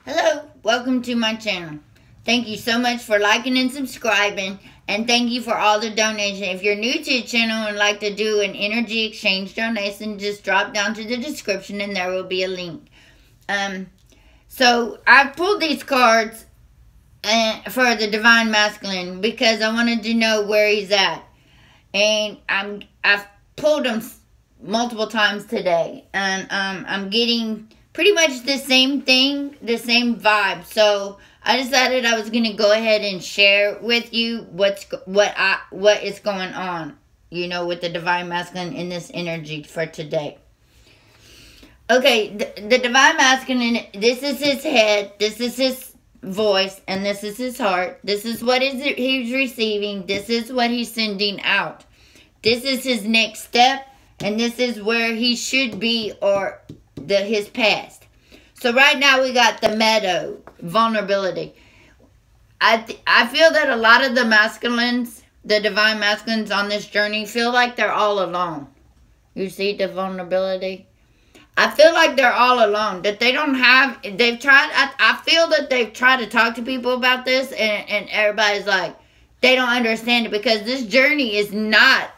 Hello, welcome to my channel. Thank you so much for liking and subscribing, and thank you for all the donations. If you're new to the channel and like to do an energy exchange donation, just drop down to the description and there will be a link. So I pulled these cards for the Divine Masculine because I wanted to know where he's at, and I've pulled them multiple times today, and I'm getting pretty much the same thing, the same vibe. So I decided I was going to go ahead and share with you what is going on, with the Divine Masculine in this energy for today. Okay, the Divine Masculine, this is his head, this is his voice, and this is his heart. This is what he's receiving. This is what he's sending out. This is his next step, and this is where he should be, or his past. So right now we got the meadow, vulnerability. I feel that a lot of the masculines, the Divine Masculines on this journey, feel like they're all alone. You see the vulnerability? I feel like they're all alone. That they don't have, they've tried, I feel that they've tried to talk to people about this, and everybody's like, they don't understand it, because this journey is not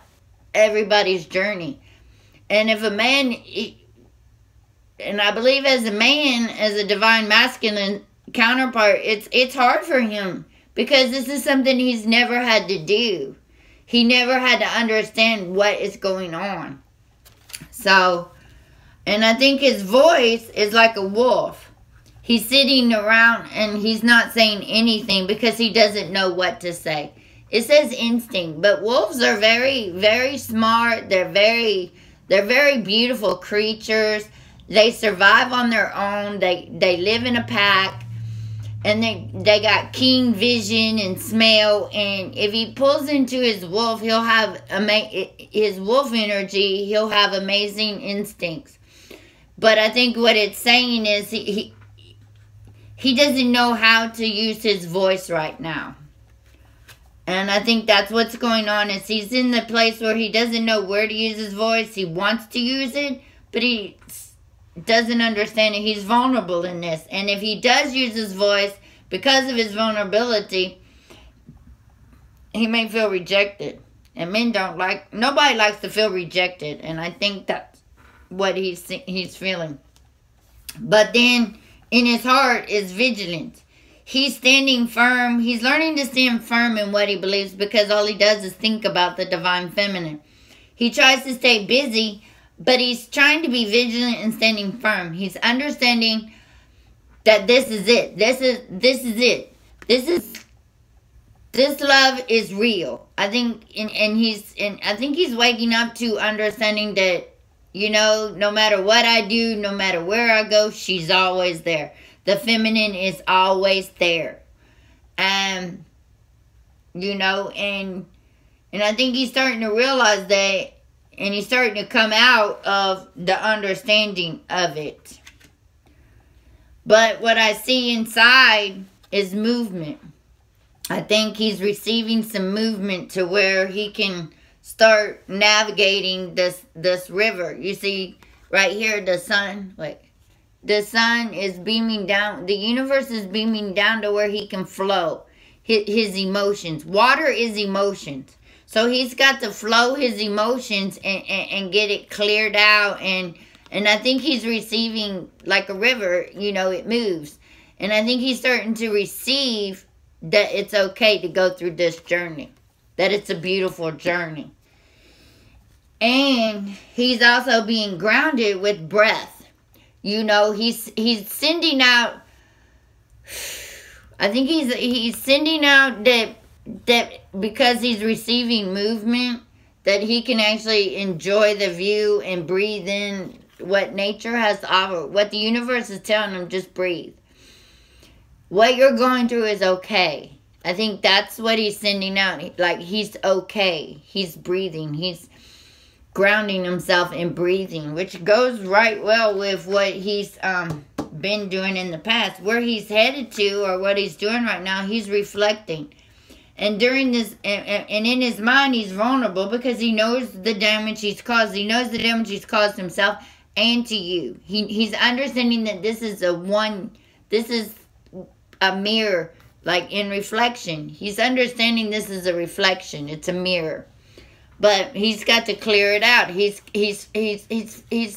everybody's journey. And if a man, and I believe as a man, as a Divine Masculine counterpart, it's hard for him, because this is something he's never had to do. He never had to understand what is going on. So, and I think his voice is like a wolf. He's sitting around and he's not saying anything because he doesn't know what to say. It says instinct, but wolves are very, very smart. They're very beautiful creatures. They survive on their own. They live in a pack, and they got keen vision and smell. And if he pulls into his wolf, he'll have his wolf energy. He'll have amazing instincts. But I think what it's saying is he doesn't know how to use his voice right now. And I think that's what's going on, is he's in the place where he doesn't know where to use his voice. He wants to use it, but he doesn't understand it. He's vulnerable in this. And if he does use his voice, because of his vulnerability, he may feel rejected. And men don't like, nobody likes to feel rejected. And I think that's what he's feeling. But then in his heart is vigilance. He's standing firm. He's learning to stand firm in what he believes, because all he does is think about the Divine Feminine. He tries to stay busy, but he's trying to be vigilant and standing firm. He's understanding that this is it. This is it. This love is real. I think, I think he's waking up to understanding that, no matter what I do, no matter where I go, she's always there. The feminine is always there. And I think he's starting to realize that, and he's starting to come out of the understanding of it. But what I see inside is movement. I think he's receiving some movement to where he can start navigating this river. You see right here, the sun, the sun is beaming down. The universe is beaming down to where he can flow his emotions. Water is emotions. So he's got to flow his emotions and get it cleared out. And I think he's receiving like a river, it moves. And I think he's starting to receive that it's okay to go through this journey. That it's a beautiful journey. And he's also being grounded with breath. He's sending out, I think he's sending out that because he's receiving movement, that he can actually enjoy the view and breathe in what nature has to offer. What the universe is telling him, just breathe. What you're going through is okay. I think that's what he's sending out. Like, he's okay. He's breathing. He's grounding himself and breathing, which goes right well with what he's been doing in the past. Where he's headed to, or what he's doing right now, he's reflecting. And during this, and in his mind, he's vulnerable because he knows the damage he's caused. He knows the damage he's caused himself and to you. He's understanding that this is this is a mirror, like in reflection. He's understanding this is a reflection. It's a mirror. But he's got to clear it out. He's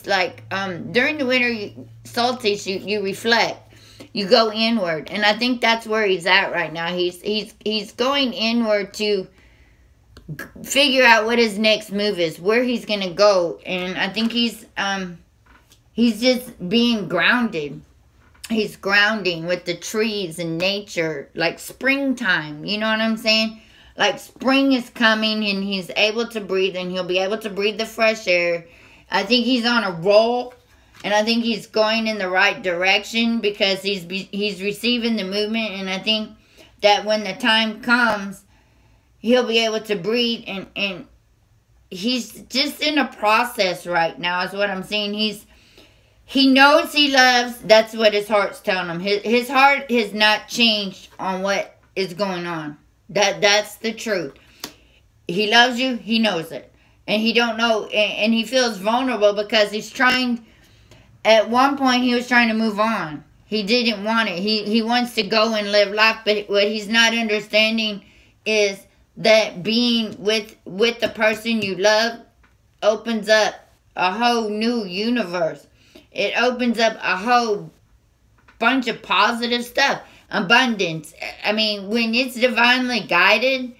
like, during the winter solstice, you reflect. You go inward. And I think that's where he's at right now. He's going inward to figure out what his next move is, where he's going to go. And I think he's just being grounded. He's grounding with the trees and nature, like springtime. You know what I'm saying? Like spring is coming and he's able to breathe, and he'll be able to breathe the fresh air. I think he's on a roll, and I think he's going in the right direction because he's receiving the movement. And I think that when the time comes, he'll be able to breathe, and he's just in a process right now is what I'm saying. He knows he loves. That's what his heart's telling him. His heart has not changed on what is going on. That's the truth. He loves you. He knows it. And he don't know. And he feels vulnerable because he's trying. At one point, he was trying to move on. He didn't want it. He wants to go and live life. But what he's not understanding is that being with the person you love opens up a whole new universe. It opens up a whole bunch of positive stuff. Abundance. I mean, when it's divinely guided,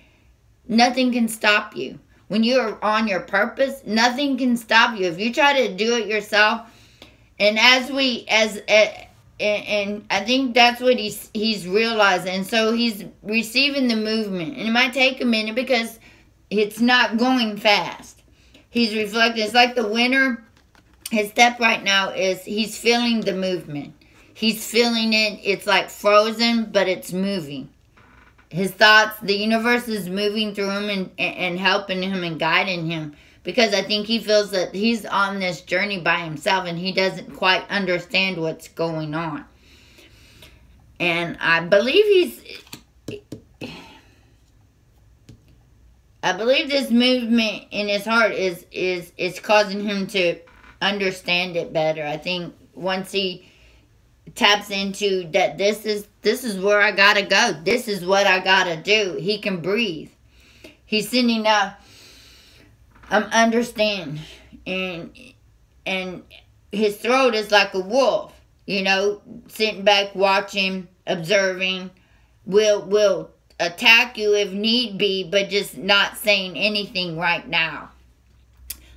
nothing can stop you. When you're on your purpose, nothing can stop you. If you try to do it yourself, and and I think that's what he's realizing. So he's receiving the movement, and it might take a minute because it's not going fast. He's reflecting. It's like the winter. His step right now is he's feeling the movement. He's feeling it. It's like frozen, but it's moving. His thoughts, the universe is moving through him and helping him and guiding him. Because I think he feels that he's on this journey by himself and he doesn't quite understand what's going on. And I believe this movement in his heart is causing him to understand it better. I think once he taps into that this is where I gotta go, this is what I gotta do, he can breathe. He's sending out understand, and his throat is like a wolf, you know, sitting back, watching, observing, will attack you if need be, but just not saying anything right now.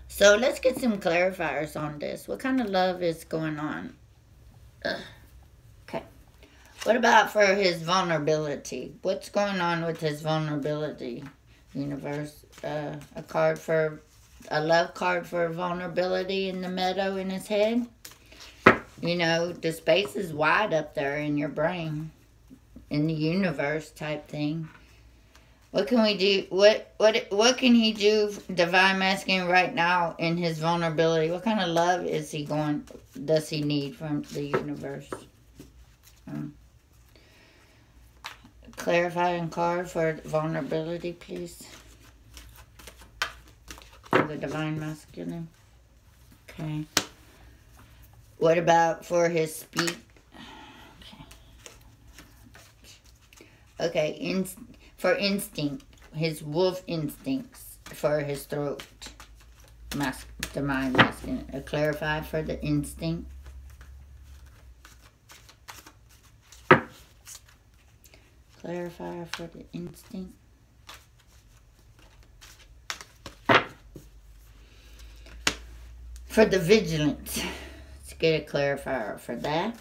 So let's get some clarifiers on this. What kind of love is going on? Okay. What about for his vulnerability? What's going on with his vulnerability, universe? A love card for vulnerability in the meadow in his head. You know, the space is wide up there in your brain, in the universe type thing. What can we do? What can he do, Divine Masculine, right now in his vulnerability? What kind of love does he need from the universe? Clarifying card for vulnerability, please. For the Divine Masculine. Okay. What about for his speech? Okay, for instinct, his wolf instincts for his throat. Divine Masculine. Clarify for the instinct. Clarifier for the instinct. For the vigilance. Let's get a clarifier for that.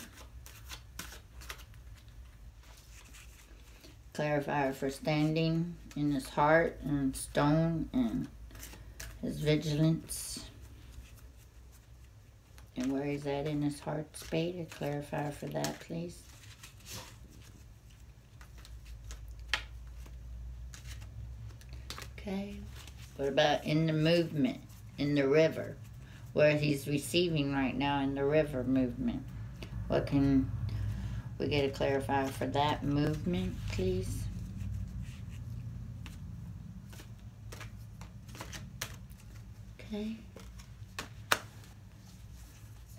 Clarifier for standing in his heart and stone and his vigilance. And where he's at in his heart space. A clarifier for that, please. Okay. What about in the movement, in the river, where he's receiving right now in the river movement? What can we get a clarifier for that movement, please? Okay.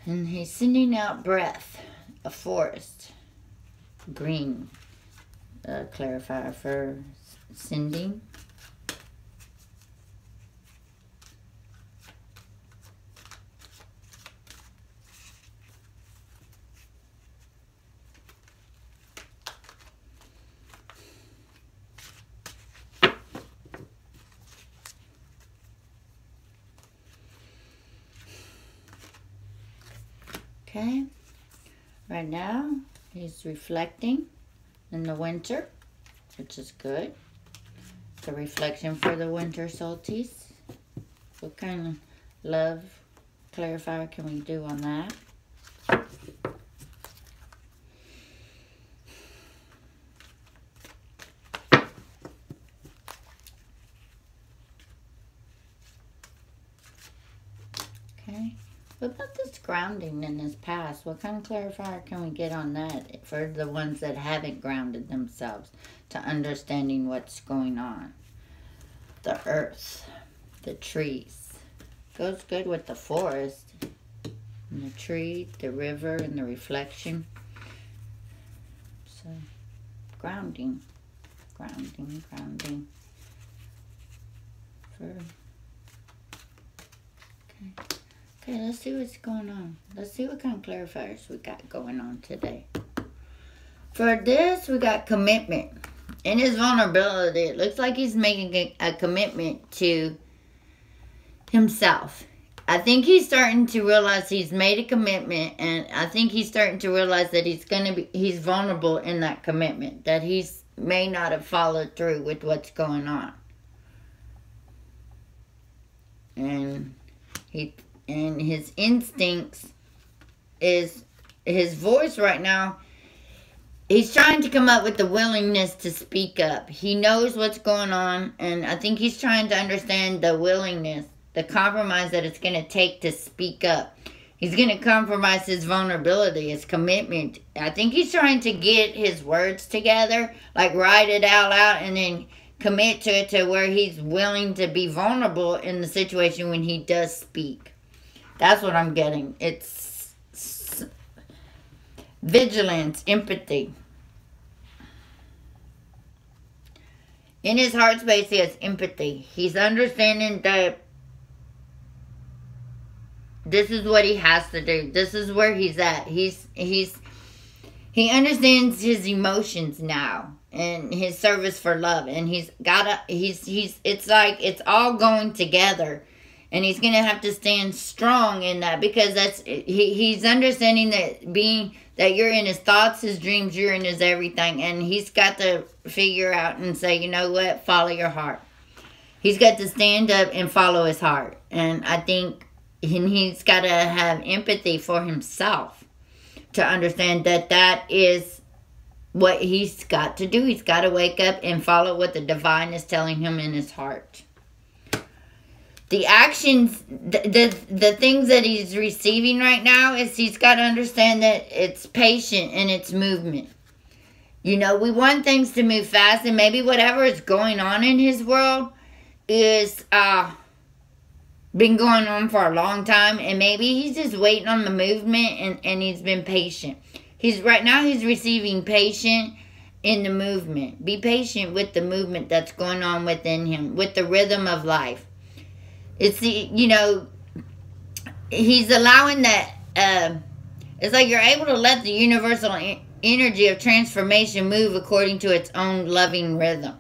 And he's sending out breath, a forest. green clarifier for sending. Okay, right now he's reflecting in the winter, which is good. The reflection for the winter solstice. What kind of love clarifier can we do on that? Okay. What about this grounding in his past? What kind of clarifier can we get on that for the ones that haven't grounded themselves to understanding what's going on? The earth, the trees. Goes good with the forest. And the tree, the river, and the reflection. So, grounding. Grounding. Okay, let's see what's going on. Let's see what kind of clarifiers we got going on today. For this, we got commitment. In his vulnerability, it looks like he's making a commitment to himself. I think he's starting to realize he's made a commitment, and I think he's starting to realize that he's vulnerable in that commitment, that he's may not have followed through with what's going on. And his instincts is his voice right now. He's trying to come up with the willingness to speak up. He knows what's going on, and I think he's trying to understand the willingness, the compromise that it's going to take to speak up. He's going to compromise his vulnerability, his commitment. I think he's trying to get his words together, like write it out loud, and then commit to it to where he's willing to be vulnerable in the situation when he does speak. That's what I'm getting. It's vigilance, empathy. In his heart space, he has empathy. He's understanding that this is what he has to do. This is where he's at. He understands his emotions now and his service for love, and it's like it's all going together. And he's going to have to stand strong in that, because he's understanding that you're in his thoughts, his dreams, you're in his everything. And he's got to figure out and say, you know what, follow your heart. He's got to stand up and follow his heart. And I think he's got to have empathy for himself to understand that is what he's got to do. He's got to wake up and follow what the divine is telling him in his heart. The actions, the things that he's receiving right now is he's got to understand that it's patient and it's movement. You know, we want things to move fast, and maybe whatever is going on in his world is been going on for a long time, and maybe he's just waiting on the movement, and he's been patient. Right now he's receiving patient in the movement. Be patient with the movement that's going on within him, with the rhythm of life. It's he's allowing that, it's like you're able to let the universal energy of transformation move according to its own loving rhythm.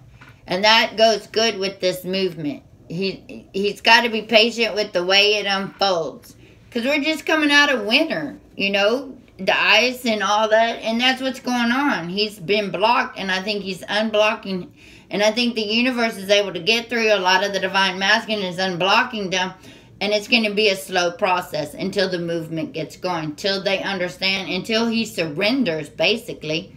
And that goes good with this movement. He's got to be patient with the way it unfolds. Because we're just coming out of winter, the ice and all that. And that's what's going on. He's been blocked, and I think he's unblocking. And I think the universe is able to get through a lot of the divine masculine is unblocking them. And it's going to be a slow process until the movement gets going. Until they understand. Until he surrenders, basically.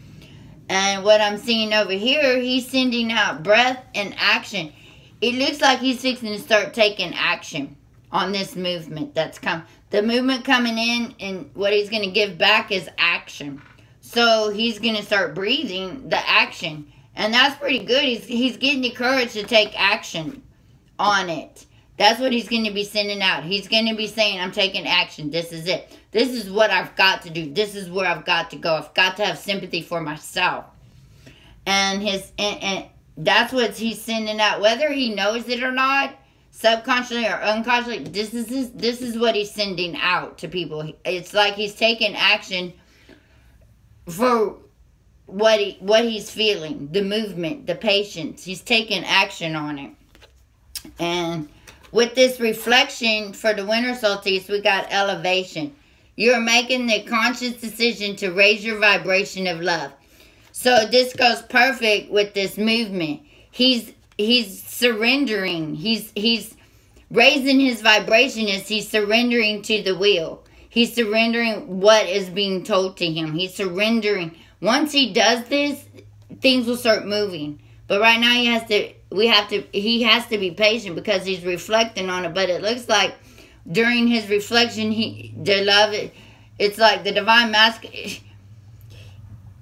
And what I'm seeing over here, he's sending out breath and action. It looks like he's fixing to start taking action on this movement that's come. The movement coming in, and what he's going to give back is action. So he's going to start breathing the action. And that's pretty good. He's getting the courage to take action on it. That's what he's going to be sending out. He's going to be saying, I'm taking action. This is it. This is what I've got to do. This is where I've got to go. I've got to have sympathy for myself. And that's what he's sending out. Whether he knows it or not, subconsciously or unconsciously, this is what he's sending out to people. It's like he's taking action for what he's feeling, the movement, the patience. He's taking action on it. And with this reflection for the winter solstice, we got elevation. You're making the conscious decision to raise your vibration of love. So this goes perfect with this movement. He's surrendering. He's raising his vibration as he's surrendering to the will. He's surrendering what is being told to him. He's surrendering. Once he does this, things will start moving. But right now he has to be patient because he's reflecting on it. But it looks like during his reflection, it's like the divine masculine.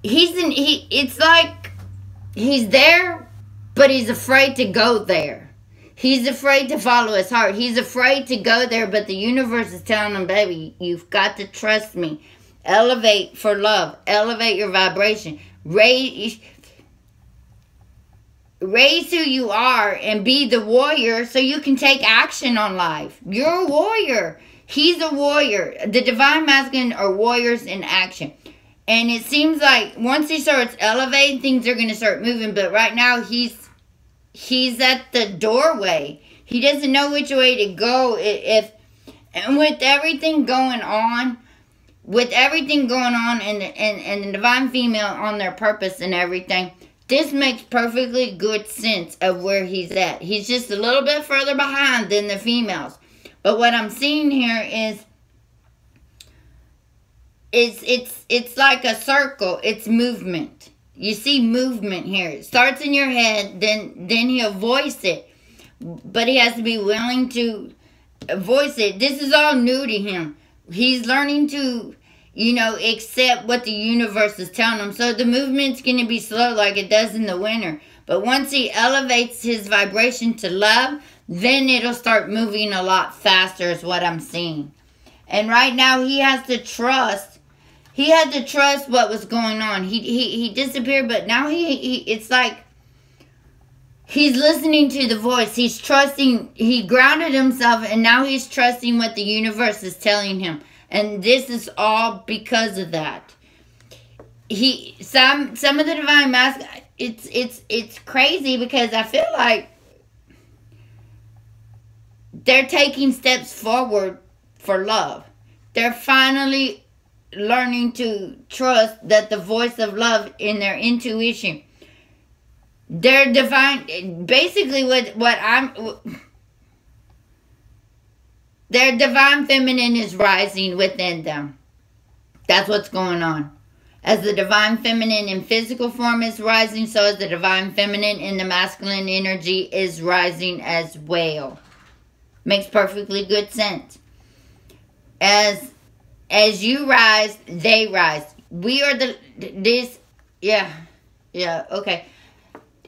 It's like he's there, but he's afraid to go there. He's afraid to follow his heart. He's afraid to go there, but the universe is telling him, baby, you've got to trust me. Elevate for love. Elevate your vibration. Raise who you are and be the warrior so you can take action on life. You're a warrior. He's a warrior. The divine masculine are warriors in action. And it seems like once he starts elevating, things are going to start moving. But right now, he's at the doorway. He doesn't know which way to go. And with everything going on, and the divine female on their purpose and everything, this makes perfectly good sense of where he's at. He's just a little bit further behind than the females. But what I'm seeing here is it's like a circle. It's movement. You see movement here. It starts in your head, then he'll voice it. But he has to be willing to voice it. This is all new to him. He's learning to, accept what the universe is telling him. So the movement's going to be slow like it does in the winter. But once he elevates his vibration to love, then it'll start moving a lot faster is what I'm seeing. And right now he has to trust. He had to trust what was going on. He disappeared, but now it's like he's listening to the voice. He's trusting. He grounded himself, and now he's trusting what the universe is telling him. And this is all because of that. Some of the divine masculine, it's crazy because I feel like they're taking steps forward for love. They're finally learning to trust that the voice of love in their intuition, their divine, basically their divine feminine is rising within them. That's what's going on. As the divine feminine in physical form is rising, so as the divine feminine in the masculine energy is rising as well. Makes perfectly good sense. As you rise, they rise. We are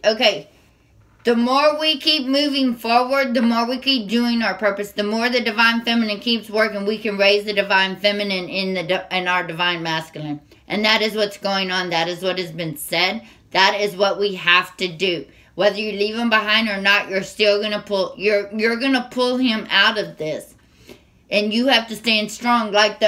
okay. The more we keep moving forward, the more we keep doing our purpose, the more the divine feminine keeps working, we can raise the divine feminine in our divine masculine. And that is what's going on. That is what has been said. That is what we have to do. Whether you leave him behind or not, you're still going to you're going to pull him out of this. And you have to stand strong like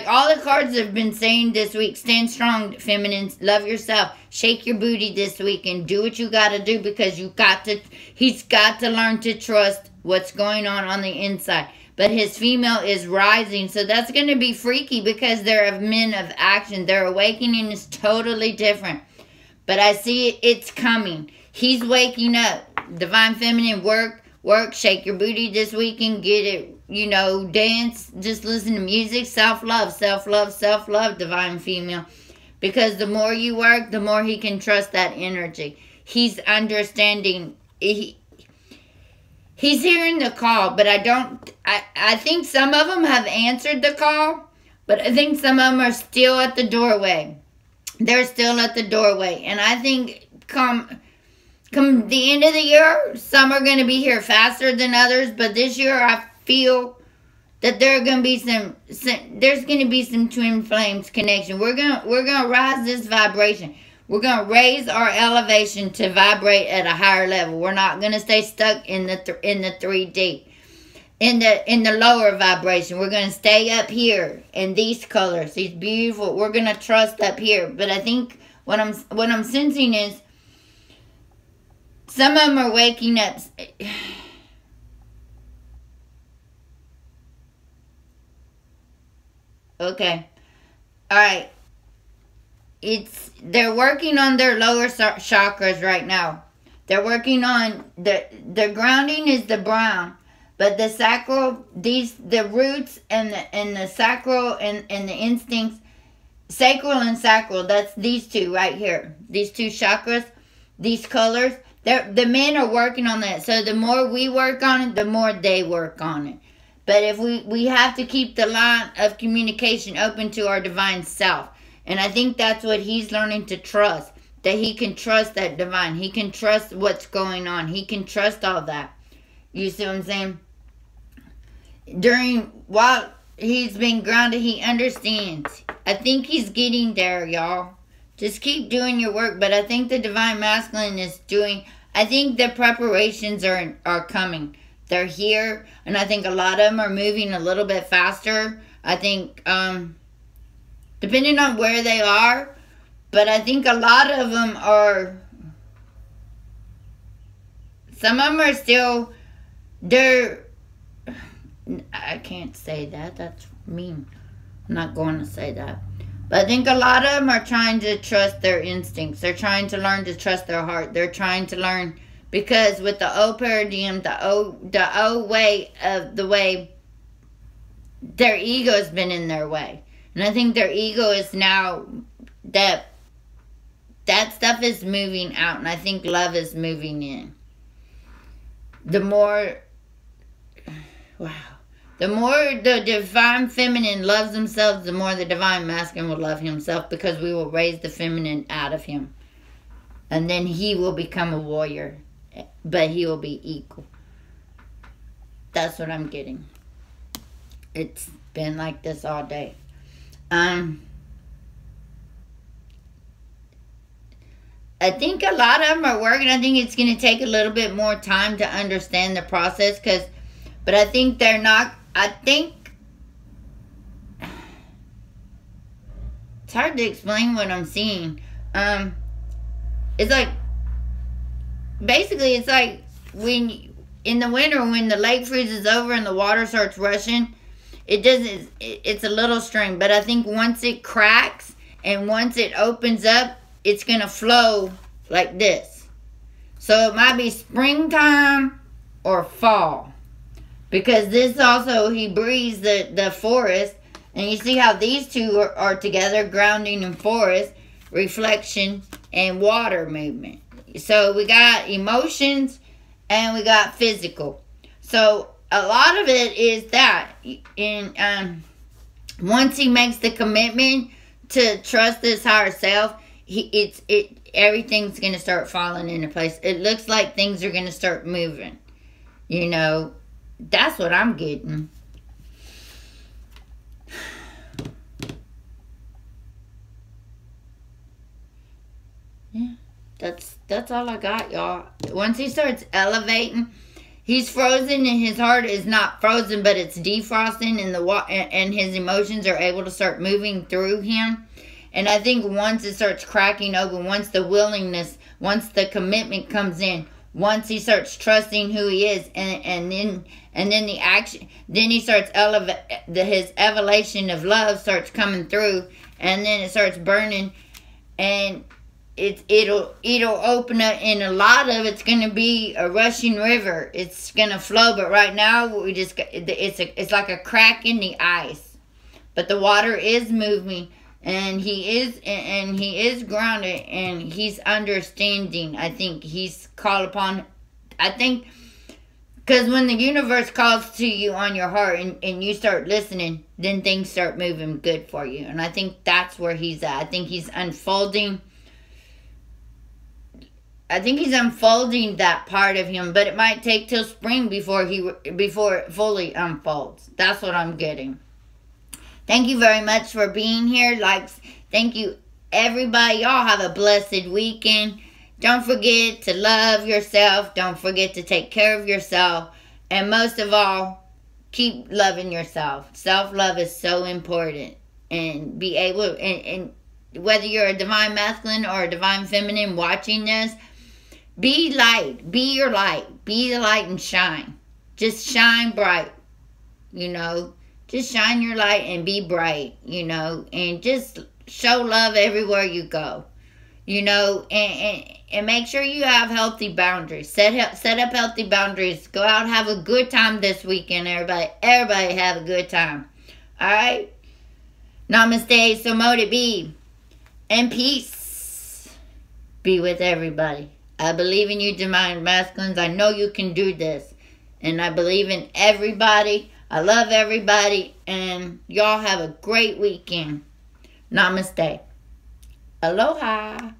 all the cards have been saying this week. Stand strong, feminines. Love yourself. Shake your booty this week and do what you got to do because he's got to learn to trust what's going on the inside. But his female is rising. So that's going to be freaky because they're men of action. Their awakening is totally different. But I see it's coming. He's waking up. Divine feminine, work, shake your booty this week and get it. Dance, just listen to music, self-love, divine female. Because the more you work, the more he can trust that energy. He's understanding. He's hearing the call, but I think some of them have answered the call, but I think some of them are still at the doorway. They're still at the doorway. And I think come come the end of the year, some are going to be here faster than others, but this year I feel that there are going to be there's going to be some twin flames connection. We're going to rise this vibration. We're going to raise our elevation to vibrate at a higher level. We're not going to stay stuck in the 3D. In the lower vibration. We're going to stay up here in these colors, these beautiful. We're going to trust up here. But I think what I'm sensing is some of them are waking up. Okay. All right. They're working on their lower chakras right now. They're working on the grounding is the brown, but the sacral, the roots and the sacral and the instincts, sacral and sacral, that's these two right here. These two chakras, these colors, the men are working on that. So the more we work on it, the more they work on it. But if we have to keep the line of communication open to our divine self. And I think that's what he's learning to trust. That he can trust that divine. He can trust what's going on. He can trust all that. You see what I'm saying? While he's been grounded, he understands. I think he's getting there, y'all. Just keep doing your work. But I think the Divine Masculine is doing, I think the preparations are coming. They're here. And I think a lot of them are moving a little bit faster. I think, depending on where they are. But I think a lot of them are, some of them are still, I can't say that. That's mean. I'm not going to say that. But I think a lot of them are trying to trust their instincts. They're trying to learn to trust their heart. They're trying to learn, because with the old paradigm, the old way of the way, their ego has been in their way. And I think their ego is now, that stuff is moving out. And I think love is moving in. The more the divine feminine loves themselves, the more the divine masculine will love himself, because we will raise the feminine out of him. And then he will become a warrior. But he will be equal. That's what I'm getting. It's been like this all day. I think a lot of them are working. I think it's going to take a little bit more time to understand the process. But I think they're not. I think it's hard to explain what I'm seeing. It's like, basically, it's like when in the winter, when the lake freezes over and the water starts rushing, it's a little stream. But I think once it cracks and once it opens up, it's going to flow like this. So it might be springtime or fall. Because this also, he breathes the forest. And you see how these two are together, grounding and forest, reflection, and water movement. So we got emotions and we got physical. So a lot of it is that. And once he makes the commitment to trust his higher self, everything's going to start falling into place. It looks like things are going to start moving. You know, that's what I'm getting. Yeah, that's all I got, y'all. Once he starts elevating, he's frozen and his heart is not frozen, but it's defrosting, and his emotions are able to start moving through him. And I think once it starts cracking open, once the willingness, once the commitment comes in, once he starts trusting who he is, and then the action, then he starts his elevation of love starts coming through, and then it starts burning, and it'll open up, and a lot of it's gonna be a rushing river. It's gonna flow, but right now we just it's like a crack in the ice, but the water is moving. And he is grounded, and he's understanding. I think he's called upon. I think because when the universe calls to you on your heart, and you start listening, then things start moving good for you. And I think that's where he's at. I think he's unfolding I think he's unfolding that part of him, but it might take till spring before it fully unfolds. That's what I'm getting. Thank you very much for being here. Thank you, everybody. Y'all have a blessed weekend. Don't forget to love yourself. Don't forget to take care of yourself. And most of all, keep loving yourself. Self-love is so important. And be able, and whether you're a divine masculine or a divine feminine watching this, be light. Be your light. Be the light and shine. Just shine bright. Just shine your light and be bright, and just show love everywhere you go, and make sure you have healthy boundaries. Set up healthy boundaries. Go out and have a good time this weekend, everybody. Everybody have a good time. All right? Namaste, so mote it be. And peace be with everybody. I believe in you, divine masculines. I know you can do this. And I believe in everybody. I love everybody. And y'all have a great weekend. Namaste. Aloha.